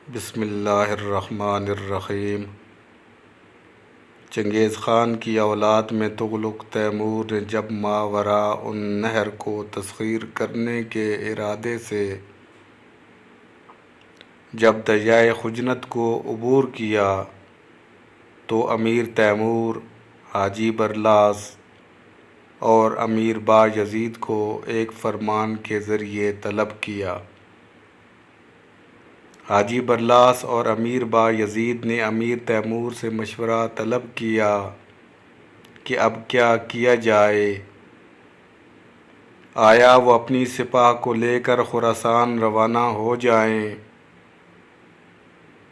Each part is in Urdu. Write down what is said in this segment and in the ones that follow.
بسم اللہ الرحمن الرحیم۔ چنگیز خان کی اولاد میں تغلق تیمور نے جب ماوراء النہر کو تسخیر کرنے کے ارادے سے جب دریائے خجنت کو عبور کیا تو امیر تیمور، حاجی برلاس اور امیر بایزید کو ایک فرمان کے ذریعے طلب کیا۔ حاجی برلاس اور امیر بایزید نے امیر تیمور سے مشورہ طلب کیا کہ اب کیا کیا جائے۔ آیا وہ اپنی سپاہ کو لے کر خراسان روانہ ہو جائیں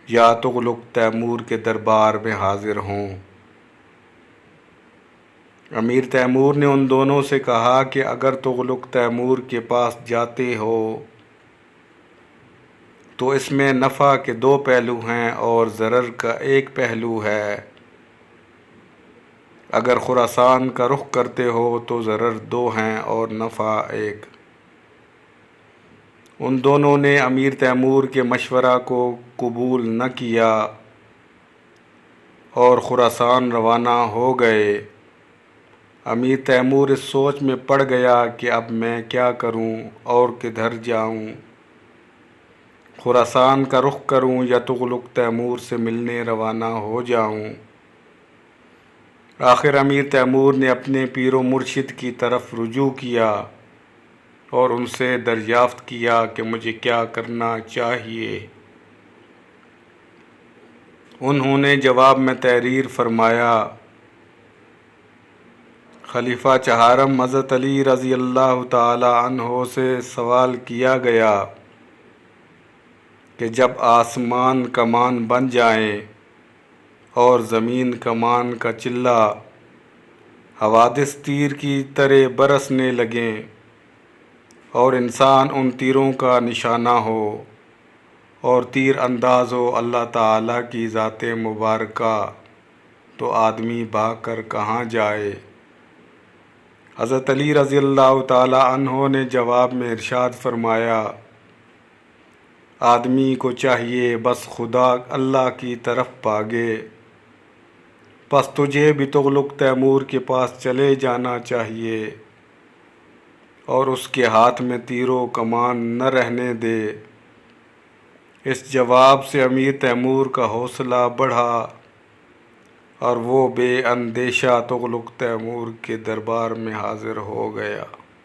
یا تغلق تیمور کے دربار میں حاضر ہوں؟ امیر تیمور نے ان دونوں سے کہا کہ اگر تغلق تیمور کے پاس جاتے ہو تو اس میں نفع کے 2 پہلو ہیں اور ضرر کا ایک پہلو ہے۔ اگر خراسان کا رخ کرتے ہو تو ضرر 2 ہیں اور نفع 1۔ ان دونوں نے امیر تیمور کے مشورہ کو قبول نہ کیا اور خراسان روانہ ہو گئے۔ امیر تیمور اس سوچ میں پڑ گیا کہ اب میں کیا کروں اور کدھر جاؤں، خراسان کا رخ کروں یا تغلق تیمور سے ملنے روانہ ہو جاؤں۔ آخر امیر تیمور نے اپنے پیر و مرشد کی طرف رجوع کیا اور ان سے دریافت کیا کہ مجھے کیا کرنا چاہیے۔ انہوں نے جواب میں تحریر فرمایا: خلیفہ چہارم حضرت علی رضی اللہ تعالی عنہ سے سوال کیا گیا کہ جب آسمان کمان بن جائیں اور زمین کمان کا چلہ، حوادث تیر کی طرح برسنے لگیں اور انسان ان تیروں کا نشانہ ہو اور تیر انداز ہو اللہ تعالیٰ کی ذات مبارکہ، تو آدمی بھاگ کر کہاں جائے؟ حضرت علی رضی اللہ تعالی عنہ نے جواب میں ارشاد فرمایا: آدمی کو چاہیے بس خدا اللہ کی طرف بھاگے۔ پس تجھے بھی تغلق تیمور کے پاس چلے جانا چاہیے اور اس کے ہاتھ میں تیر و کمان نہ رہنے دے۔ اس جواب سے امیر تیمور کا حوصلہ بڑھا اور وہ بے اندیشہ تغلق تیمور کے دربار میں حاضر ہو گیا۔